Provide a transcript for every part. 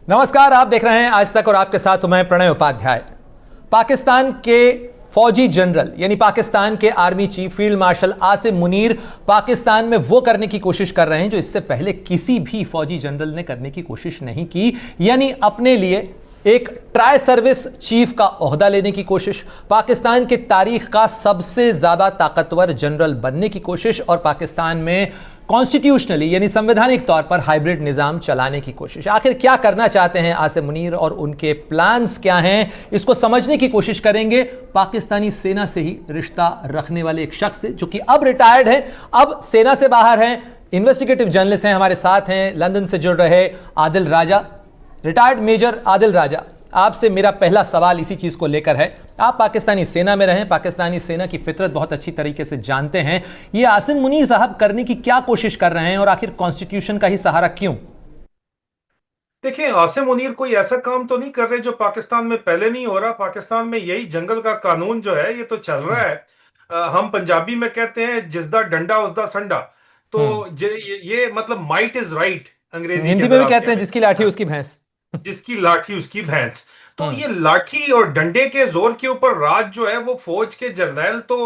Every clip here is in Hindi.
नमस्कार, आप देख रहे हैं आज तक और आपके साथ हूं मैं प्रणय उपाध्याय। पाकिस्तान के फौजी जनरल यानी पाकिस्तान के army chief field marshal Asim Munir Pakistan में वो करने की कोशिश कर रहे हैं जो इससे पहले किसी भी फौजी जनरल ने करने की कोशिश नहीं की, यानी अपने लिए एक ट्राई सर्विस चीफ का ओहदा लेने की कोशिश, पाकिस्तान की तारीख का सबसे ज्यादा ताकतवर जनरल बनने की कोशिश और पाकिस्तान में कॉन्स्टिट्यूशनली यानी संवैधानिक तौर पर हाइब्रिड निजाम चलाने की कोशिश। आखिर क्या करना चाहते हैं आसिम मुनीर और उनके प्लान्स क्या हैं, इसको समझने की कोशिश करेंगे पाकिस्तानी सेना से ही रिश्ता रखने वाले एक शख्स से जो कि अब रिटायर्ड है, अब सेना से बाहर हैं, इन्वेस्टिगेटिव जर्नलिस्ट हैं, हमारे साथ हैं लंदन से जुड़ रहे आदिल राजा। रिटायर्ड मेजर आदिल राजा, आपसे मेरा पहला सवाल इसी चीज को लेकर है। आप पाकिस्तानी सेना में रहे, पाकिस्तानी सेना की फितरत बहुत अच्छी तरीके से जानते हैं। ये आसिम मुनीर साहब करने की क्या कोशिश कर रहे हैं और आखिर कॉन्स्टिट्यूशन का ही सहारा क्यों? देखिए, आसिम मुनीर कोई ऐसा काम तो नहीं कर रहे जो पाकिस्तान में पहले नहीं हो रहा। पाकिस्तान में यही जंगल का कानून जो है ये तो चल रहा हम्म। है। हम पंजाबी में कहते हैं जिसदा डंडा उसदा संडा। हम्म। तो ये मतलब माइट इज राइट अंग्रेजी के हिंदी में अंदर भी आप कहते हैं कहें। जिसकी लाठी हाँ, उसकी भैंस। जिसकी लाठी उसकी भैंस। तो हम्म। ये लाठी और डंडे के जोर के ऊपर राज जो है वो फौज के जर्नैल तो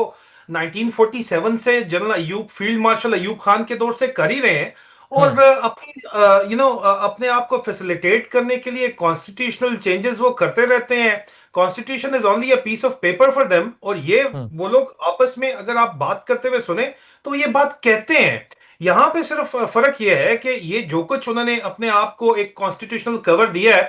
1947 से general Ayub field marshal Ayub Khan के दौर से कर ही रहे हैं। हम्म। और अपने आप को फैसिलिटेट करने के लिए कॉन्स्टिट्यूशनल चेंजेस वो करते रहते हैं। Constitution is only a piece of paper for them. और ये हम्म। वो लोग आपस में अगर आप बात करते हुए सुने तो ये बात कहते हैं। यहां पे सिर्फ फर्क ये है कि ये जो कुछ उन्होंने अपने आप को एक कॉन्स्टिट्यूशनल कवर दिया है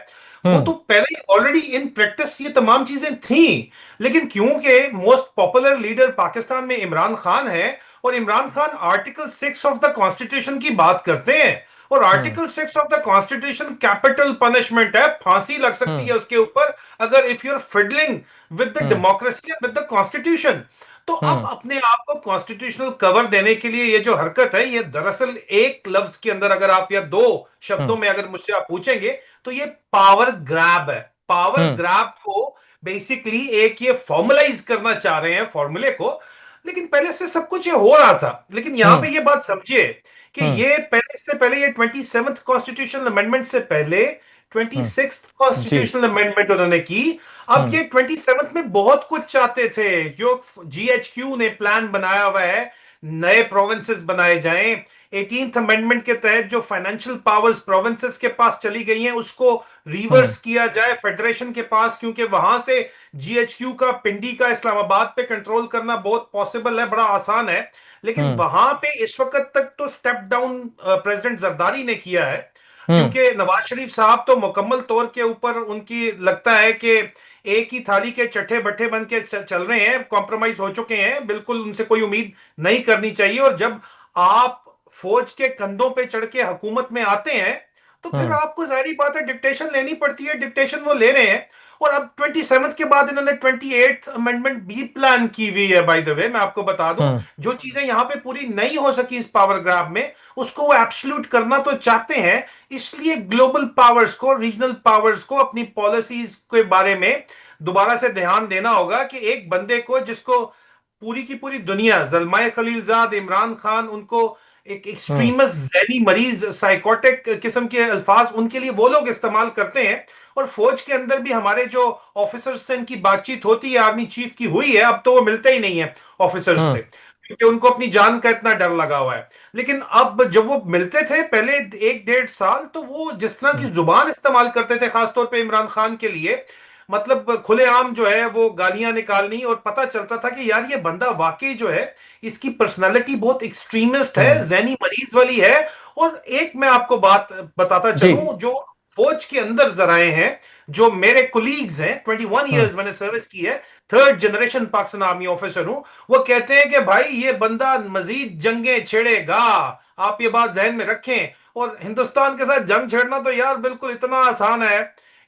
वो हम्म। तो पहले ही ऑलरेडी इन प्रैक्टिस ये तमाम चीजें थी। लेकिन क्योंकि मोस्ट पॉपुलर लीडर पाकिस्तान में इमरान खान है और Imran Khan article 6 of the constitution की बात करते हैं। और हम्म। Article 6 of the constitution capital punishment है, फांसी लग सकती हम्म। है उसके ऊपर अगर if you are fiddling with the hmm. Democracy and with the constitution. तो अब हम्म। अपने आप को कॉन्स्टिट्यूशनल कवर देने के लिए ये जो हरकत है ये दरअसल एक लफ्ज के अंदर अगर आप या दो शब्दों हम्म। में अगर मुझसे आप पूछेंगे तो ये पावर ग्रैब है। पावर हम्म। ग्रैब को बेसिकली एक ये फॉर्मुलाइज करना चाह रहे हैं फॉर्मूले को। लेकिन पहले से सब कुछ ये हो रहा था। लेकिन यहां हम्म। पे ये बात समझिए कि हम्म। ये पहले इससे पहले ये 27th कॉन्स्टिट्यूशनल अमेंडमेंट से पहले हम्म। 26th जी। कॉन्स्टिट्यूशनल अमेंडमेंट उन्होंने की। अब हम्म। ये 27th में बहुत कुछ चाहते थे। जो जीएचक्यू ने प्लान बनाया हुआ है, नए प्रोविंसेस बनाए जाएं। 18th अमेंडमेंट के तहत जो फाइनेंशियल पावर्स प्रोविंसेस के पास चली गई हैं उसको हम्म। रिवर्स किया जाए फेडरेशन के पास, क्योंकि वहां से जीएचक्यू का पिंडी का इस्लामाबाद पे कंट्रोल करना बहुत पॉसिबल है, बड़ा आसान है। लेकिन हम्म। वहां पे इस वक्त तक तो स्टेप डाउन प्रेसिडेंट जरदारी ने किया है। हम्म। क्योंकि नवाज शरीफ साहब तो मुकम्मल तौर के ऊपर उनकी लगता है कि एक ही थाली के चट्टे बट्टे बन के चल रहे हैं, कॉम्प्रोमाइज हो चुके हैं, बिल्कुल उनसे कोई उम्मीद नहीं करनी चाहिए। और जब आप फौज के कंधों पे चढ़ के हुकूमत में आते हैं तो फिर हम्म। आपको जाहिर बात है डिक्टेशन लेनी पड़ती है। डिक्टेशन वो ले रहे हैं। और अब 27 के बाद इन्होंने 28th अमेंडमेंट भी प्लान की हुई है। बाय द वे मैं आपको बता दूं, हम्म। जो चीजें यहां पे पूरी नहीं हो सकी इस पावर ग्राफ में उसको वो एब्सोल्यूट करना तो चाहते हैं। इसलिए ग्लोबल पावर्स को, रीजनल पावर्स को अपनी पॉलिसीज के बारे में दोबारा से ध्यान देना होगा कि एक बंदे को जिसको पूरी की पूरी दुनिया, जलमाए खलीलजाद, इमरान खान, उनको एक हम्म। एक्सट्रीमस जैनी मरीज, साइकोटिक किस्म के अल्फाज उनके लिए वो लोग इस्तेमाल करते हैं। और फौज के अंदर भी हमारे जो ऑफिसर्स से इनकी बातचीत होती है, आर्मी चीफ की हुई है, अब तो वो मिलते ही नहीं है ऑफिसर्स हम्म। से क्योंकि उनको अपनी जान का इतना डर लगा हुआ है। लेकिन अब जब वो मिलते थे पहले 1 डेढ़ साल, तो वो जिस तरह की हम्म। जुबान इस्तेमाल करते थे खासतौर पे इमरान खान के लिए, मतलब खुलेआम जो है वो गालियां निकालनी, और पता चलता था कि यार ये बंदा वाकई जो है इसकी पर्सनालिटी बहुत एक्सट्रीमिस्ट है, हम्म। जैनी मरीज वाली है। और एक मैं आपको बात बताता जी। चलूं, जो फौज के अंदर जराए हैं, जो मेरे कुलीग्स हैं, 21 ईयर्स हम्म। मैंने सर्विस की है, third generation Pakistan army officer हूं, वो कहते हैं कि भाई ये बंदा मजीद जंगें छेड़ेगा, आप ये बात जहन में रखें। और हिंदुस्तान के साथ जंग छेड़ना तो यार बिल्कुल इतना आसान है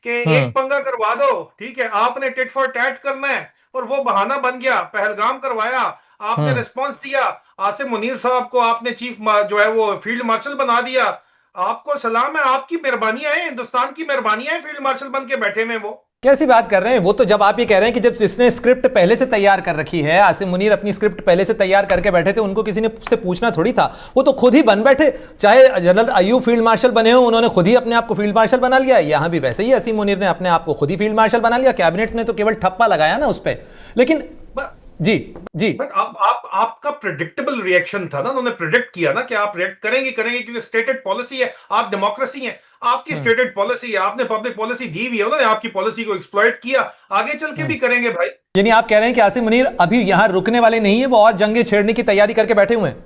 कि एक हम्म। पंगा करवा दो, ठीक है, आपने टिट फॉर टैट करना है। और वो बहाना बन गया, पहलगाम करवाया, आपने हम्म। रिस्पांस दिया, आसिम मुनीर साहब को आपने चीफ जो है वो फील्ड मार्शल बना दिया। आपको सलाम है, आपकी मेहरबानियां हैं, हिंदुस्तान की मेहरबानियां हैं, फील्ड मार्शल बन के बैठे में वो। कैसी बात कर रहे हैं? वो तो जब आप ये कह रहे हैं कि जब इसने स्क्रिप्ट पहले से तैयार कर रखी है, आसिम मुनीर अपनी स्क्रिप्ट पहले से तैयार करके बैठे थे, उनको किसी ने से पूछना थोड़ी था, वो तो खुद ही बन बैठे। चाहे जनरल अय्यूब फील्ड मार्शल बने हो, उन्होंने खुद ही अपने आप को फील्ड मार्शल बना लिया। यहां भी वैसे ही आसिम मुनीर ने अपने आप को खुद ही फील्ड मार्शल बना लिया। कैबिनेट ने तो केवल ठप्पा लगाया ना उस पर। लेकिन जी जी, बट आपका प्रेडिक्टेबल रिएक्शन था ना, उन्होंने प्रेडिक्ट किया ना कि आप रिएक्ट करेंगे क्योंकि स्टेटेड पॉलिसी है, आप डेमोक्रेसी है, आपकी स्टेटेड पॉलिसी है, आपने पब्लिक पॉलिसी दी हुई है, उन्होंने आपकी पॉलिसी को एक्सप्लॉइट किया, आगे चल के भी करेंगे भाई। यानी आप कह रहे हैं कि आसिम मुनीर अभी यहां रुकने वाले नहीं है, वो और जंगे छेड़ने की तैयारी करके बैठे हुए हैं।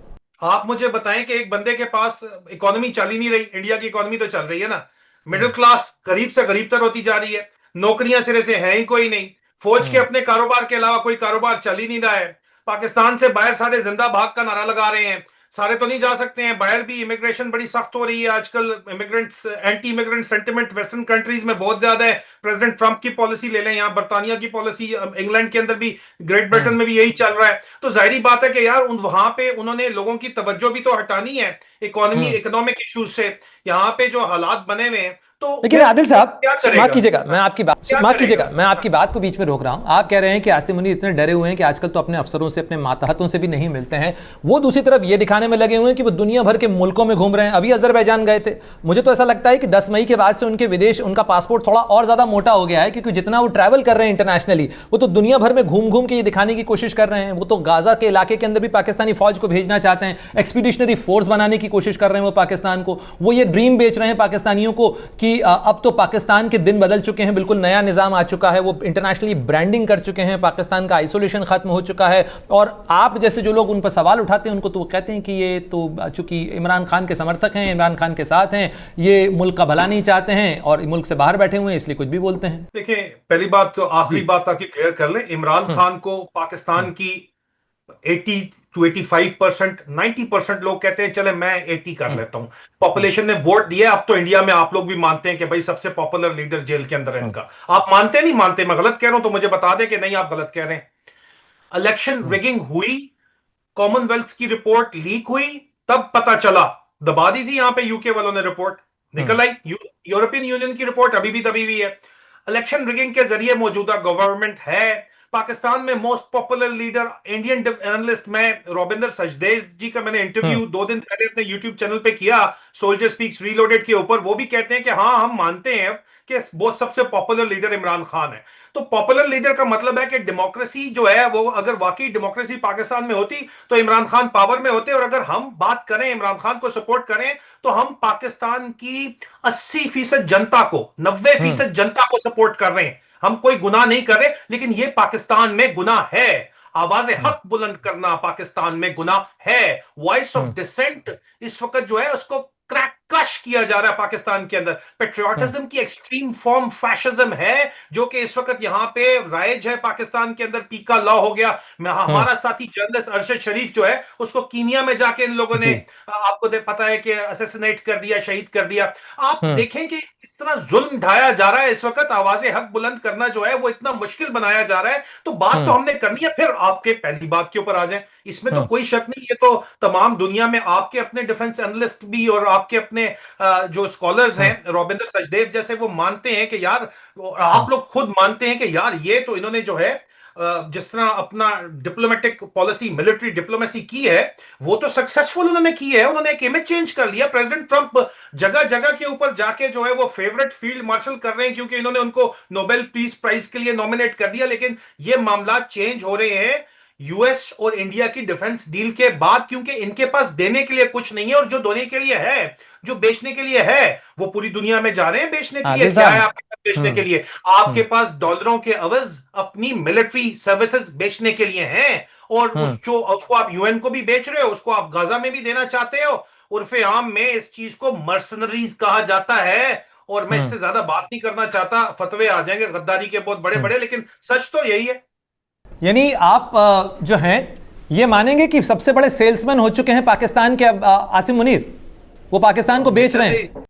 आप मुझे बताएं कि एक बंदे के पास इकोनॉमी चल ही नहीं रही, इंडिया की इकोनॉमी तो चल रही है ना, मिडिल क्लास गरीब से गरीबतर होती जा रही है, नौकरियां सिरे से है ही कोई नहीं, फौज के अपने कारोबार के अलावा कोई कारोबार चल ही नहीं रहा है, पाकिस्तान से बाहर सारे जिंदा भाग का नारा लगा रहे हैं, सारे तो नहीं जा सकते हैं बाहर भी, इमिग्रेशन बड़ी सख्त हो रही है आजकल, immigrants anti immigrant sentiment western countries में बहुत ज्यादा है, प्रेसिडेंट ट्रंप की पॉलिसी ले लें, यहाँ बर्तानिया की पॉलिसी, इंग्लैंड के अंदर भी, ग्रेट ब्रिटेन में भी यही चल रहा है, तो जाहिर बात है कि यार वहां पे उन्होंने लोगों की तवज्जो भी तो हटानी है इकोनॉमिक इश्यूज से, यहाँ पे जो हालात बने हुए हैं। तो लेकिन आदिल साहब माफ कीजिएगा, मैं क्या आपकी बात को बीच में रोक रहा हूं। आप कह रहे हैं कि आसिम मुनीर इतने डरे हुए हैं कि आजकल तो अपने अफसरों से, अपने मातहतों से भी नहीं मिलते हैं। वो दूसरी तरफ ये दिखाने में लगे हुए हैं कि वो दुनिया भर के मुल्कों में घूम रहे हैं। अभी अजरबैजान गए थे। मुझे तो ऐसा लगता है कि 10 मई के बाद से उनका पासपोर्ट थोड़ा और ज्यादा मोटा हो गया है, क्योंकि जितना वो ट्रैवल कर रहे हैं इंटरनेशनली, वो तो दुनिया भर में घूम घूम के ये दिखाने की कोशिश कर रहे हैं। वो तो गाजा के इलाके के अंदर भी पाकिस्तानी फौज को भेजना चाहते हैं, एक्सपीडिशनरी फोर्स बनाने की कोशिश कर रहे हैं वो पाकिस्तान को। वो ये ड्रीम बेच रहे हैं पाकिस्तानियों को कि अब तो पाकिस्तान के दिन बदल चुके हैं, बिल्कुल नया निजाम आ चुका है, वो इंटरनेशनली ब्रांडिंग कर चुके हैं, पाकिस्तान का आइसोलेशन खत्म हो चुका है। और आप जैसे जो लोग उन पर सवाल उठाते हैं उनको तो वो कहते हैं कि ये तो चूंकि इमरान खान के समर्थक हैं, इमरान खान के साथ हैं, ये मुल्क का भला नहीं चाहते हैं और मुल्क से बाहर बैठे हुए हैं, इसलिए कुछ भी बोलते हैं। देखिए, पहली बात तो आखिरी बात आपकी क्लियर कर लें, इमरान खान को पाकिस्तान की 80 to 85%, 90% लोग कहते हैं चले मैं 80 कर लेता हूं, पॉपुलेशन ने वोट दिया। अब तो इंडिया में आप लोग भी मानते हैं कि भाई सबसे पॉपुलर लीडर जेल के अंदर है इनका। आप मानते नहीं मानते, मैं गलत कह रहा हूं तो मुझे बता दें कि नहीं आप गलत कह रहे हैं। इलेक्शन रिगिंग हुई, कॉमनवेल्थ की रिपोर्ट लीक हुई, तब पता चला, दबा दी थी यहां पे यूके वालों ने, रिपोर्ट निकल आई, यूरोपियन यूनियन की रिपोर्ट अभी भी दबी हुई है। इलेक्शन रिगिंग के जरिए मौजूदा गवर्नमेंट है। पाकिस्तान में most popular leader Indian analyst, मैं रॉबिंदर सचदेव जी का मैंने इंटरव्यू 2 दिन पहले अपने यूट्यूब चैनल पे किया, सोल्जर स्पीक्स रीलोडेड के ऊपर, वो भी कहते हैं कि हाँ हम मानते हैं कि बहुत सबसे पॉपुलर लीडर इमरान खान है। तो पॉपुलर लीडर का मतलब है कि डेमोक्रेसी जो है वो, अगर वाकई डेमोक्रेसी पाकिस्तान में होती तो इमरान खान पावर में होते, और अगर हम बात करें इमरान खान को सपोर्ट करें तो हम पाकिस्तान की 80% जनता को, 90% जनता को सपोर्ट कर रहे हैं। हम कोई गुनाह नहीं कर रहे, लेकिन ये पाकिस्तान में गुनाह है। आवाज हक बुलंद करना पाकिस्तान में गुनाह है। वॉइस ऑफ डिसेंट इस वक्त जो है उसको क्रश किया जा रहा है पाकिस्तान के अंदर। पेट्रियोटिज्म की एक्सट्रीम फॉर्म फैशिज्म है जो कि इस वक्त यहां पे राइज है पाकिस्तान के अंदर, पीका लॉ हो गया। हमारा साथी जर्नलिस्ट अरशद शरीफ जो है उसको कीनिया में जाके इन लोगों ने, आपको पता है कि असैसिनेट कर दिया, शहीद कर दिया। आप देखें कि इस तरह जुल्म ढाया जा रहा है इस वक्त। आवाजें हक बुलंद करना जो है वो इतना मुश्किल बनाया जा रहा है। तो बात तो हमने करनी है। फिर आपके पहली बात के ऊपर आ जाए, इसमें तो कोई शक नहीं, ये तो तमाम दुनिया में आपके अपने डिफेंस एनालिस्ट भी और आपके अपने जो स्कॉलर्स हैं, रॉबिंदर सचदेव जैसे, वो मानते हैं कि यार, आप लोग खुद मानते हैं कि यार ये तो इन्होंने जो है जिस तरह अपना डिप्लोमेटिक पॉलिसी, मिलिट्री डिप्लोमेसी की है, वो तो सक्सेसफुल उन्होंने की है। उन्होंने एक इमेज चेंज कर लिया। प्रेसिडेंट ट्रंप जगह जगह के ऊपर जाके जो है वो फेवरेट फील्ड मार्शल कर रहे हैं क्योंकि इन्होंने उनको नोबेल पीस प्राइज के लिए नॉमिनेट कर दिया। लेकिन ये मामला चेंज हो रहे हैं यूएस और इंडिया की डिफेंस डील के बाद, क्योंकि इनके पास देने के लिए कुछ नहीं है, और जो देने के लिए है, जो बेचने के लिए है, वो पूरी दुनिया में जा रहे हैं बेचने के लिए। क्या है आपके पास बेचने के लिए? आपके पास डॉलरों के अवज अपनी मिलिट्री सर्विसेज बेचने के लिए हैं, और उसको आप यूएन को भी बेच रहे हो, उसको आप गाजा में भी देना चाहते हो। उर्फे आम में इस चीज को मर्सनरीज कहा जाता है। और मैं इससे ज्यादा बात नहीं करना चाहता, फतवे आ जाएंगे गद्दारी के बहुत बड़े बड़े, लेकिन सच तो यही है। यानी आप जो हैं ये मानेंगे कि सबसे बड़े सेल्समैन हो चुके हैं पाकिस्तान के आसिम मुनीर, वो पाकिस्तान को बेच रहे हैं।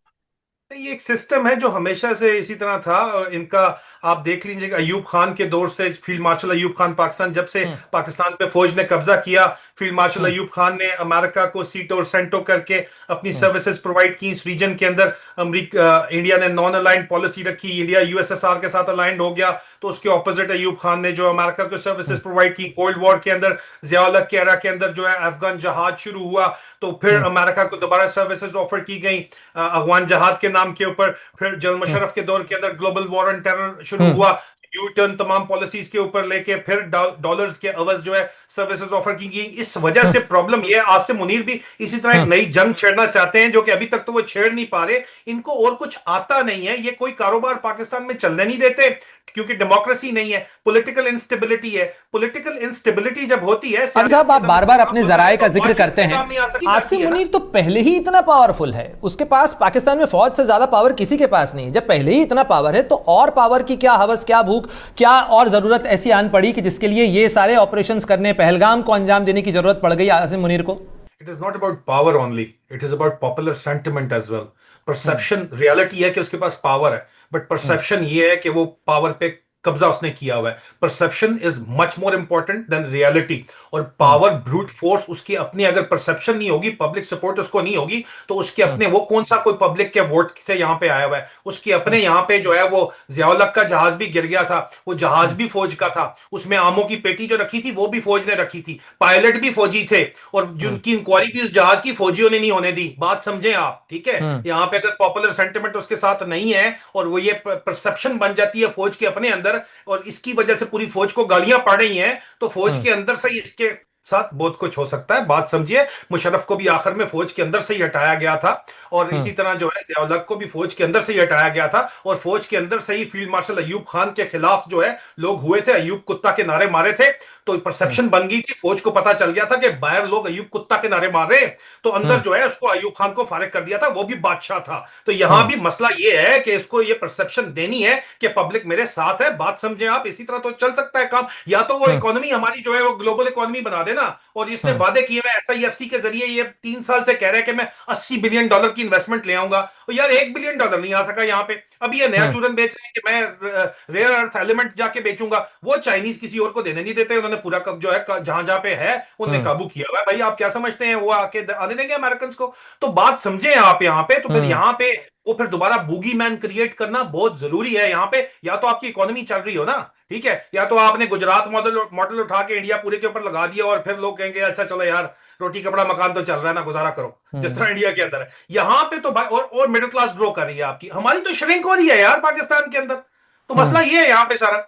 ये एक सिस्टम है जो हमेशा से इसी तरह था। इनका आप देख लीजिए, अयूब खान के दौर से, फील्ड मार्शल अयूब खान पाकिस्तान जब से हम्म। पाकिस्तान पे फौज ने कब्जा किया, फील्ड मार्शल हम्म। अयूब खान ने अमेरिका को सीटो और सेंटो करके अपनी हम्म। सर्विसेज प्रोवाइड की इस रीजन के अंदर। अमेरिका, इंडिया ने नॉन अलाइंड पॉलिसी रखी, इंडिया यूएसएसआर के साथ अलाइंड हो गया, तो उसके ऑपोजिट अयूब खान ने जो अमेरिका को सर्विसेज हम्म। प्रोवाइड की। कोल्ड वॉर के अंदर जिया के एरा के अंदर जो है अफगान जहाज शुरू हुआ, तो फिर हम्म। अमेरिका को दोबारा सर्विसेज ऑफर की गई अफगान जहाज के नाम के ऊपर। फिर जनरल हम्म। मुशर्रफ के दौर के अंदर ग्लोबल वॉर ऑन टेरर शुरू हम्म। हुआ, यू टर्न तमाम पॉलिसीज के ऊपर लेके फिर डॉलर्स के अवज जो है सर्विसेज ऑफर की गई। इस वजह से प्रॉब्लम यह है, आसिम मुनीर भी इसी तरह एक हम्म। नई जंग छेड़ना चाहते हैं, जो कि अभी तक तो वो छेड़ नहीं पा रहे। इनको और कुछ आता नहीं है, ये कोई कारोबार पाकिस्तान में चलने नहीं देते, क्योंकि डेमोक्रेसी नहीं है, पॉलिटिकल इंस्टेबिलिटी है। पॉलिटिकल इंस्टेबिलिटी जब होती है, अभी साहब, आप बार बार अपने जराए का जिक्र करते हैं। काम नहीं आ सकती आसिम जाती है ना। मुनीर तो पहले ही इतना पावरफुल है, उसके पास पाकिस्तान में फौज से ज्यादा पावर किसी के पास नहीं है। जब पहले ही इतना पावर है तो और पावर की क्या हवस, क्या भूख, क्या और जरूरत ऐसी आन पड़ी कि जिसके लिए ये सारे ऑपरेशंस करने, पहलगाम को अंजाम देने की जरूरत पड़ गई आसिम मुनीर को? It is not about power only, it is about popular sentiment as well. Hmm. Perception, reality है कि उसके पास पावर है, बट हम्म। परसेप्शन ये है कि वो पावर पे कब्जा उसने किया हुआ है। Perception is much more important than reality. और हम्म। पावर, ब्रूट फोर्स, उसकी अपनी अगर परसेप्शन नहीं होगी, पब्लिक सपोर्ट उसको नहीं होगी, तो उसके हम्म। अपने, वो कौन सा कोई पब्लिक के वोट से यहां पे आया हुआ है? उसके अपने हम्म। यहां पे जो है वो जियाउल का जहाज भी गिर गया था, वो जहाज हम्म। भी फौज का था, उसमें आमों की पेटी जो रखी थी वो भी फौज ने रखी थी, पायलट भी फौजी थे, और हम्म। जिनकी इंक्वायरी भी उस जहाज की फौजियों ने नहीं होने दी। बात समझे आप? ठीक है, हम्म। यहां पे अगर पॉपुलर सेंटिमेंट उसके साथ नहीं है और वो ये परसेप्शन बन जाती है फौज के अपने अंदर, और इसकी वजह से पूरी फौज को गालियां पड़ रही हैं, तो फौज हम्म। के अंदर से ही इसके साथ बहुत कुछ हो सकता है। बात समझिए, मुशर्रफ को भी आखिर में फौज के अंदर से ही हटाया गया था, और हम्म। इसी तरह जो है जिया को भी फौज के अंदर से ही हटाया गया था, और फौज के अंदर से ही फील्ड मार्शल अयूब खान के खिलाफ जो है लोग हुए थे, अयूब कुत्ता के नारे मारे थे। तो हम्म। परसेप्शन बन गई थी, फौज को पता चल गया था कि बाहर लोग अयूब कुत्ता के नारे मार रहे हैं, तो अंदर हम्म। जो है उसको अयूब खान को फारिग कर दिया था, वो भी बादशाह था। तो यहां हम्म। भी मसला ये है कि इसको ये परसेप्शन देनी है कि पब्लिक मेरे साथ है। बात समझे आप? इसी तरह तो चल सकता है काम। या तो वो हम्म। इकोनॉमी हमारी जो है वो ग्लोबल इकोनॉमी बना देना, और इसने हम्म। वादे किए हुए एसआईएफसी के जरिए, ये 3 साल से कह रहे हैं कि मैं $80 बिलियन की इन्वेस्टमेंट ले आऊंगा, और यार $1 बिलियन नहीं आ सका यहाँ पे। अभी ये नया हम्म। चूरन बेच रहे हैं कि मैं रेयर अर्थ एलिमेंट जाके बेचूंगा, वो चाइनीज किसी और को देने नहीं देते, उन्होंने पूरा जो है जहां जहां पे है उन्हें हम्म। काबू किया हुआ है। भाई आप क्या समझते हैं वो आके आने देंगे अमेरिकन को? तो बात समझे आप यहाँ पे। तो फिर हम्म। यहाँ पे वो फिर दोबारा बूगी मैन क्रिएट करना बहुत जरूरी है यहाँ पे। या तो आपकी इकोनॉमी चल रही हो ना, ठीक है, या तो आपने गुजरात मॉडल मॉडल उठा के इंडिया पूरे के ऊपर लगा दिया, और फिर लोग कहेंगे अच्छा चलो यार, रोटी कपड़ा मकान तो चल रहा है ना, गुजारा करो, जिस हम्म। तरह इंडिया के अंदर है। यहाँ पे तो भाई और मिडिल क्लास ग्रो कर रही है आपकी, हमारी तो श्रिंक हो रही है यार पाकिस्तान के अंदर। तो मसला हम्म। ये है यहाँ पे सारा।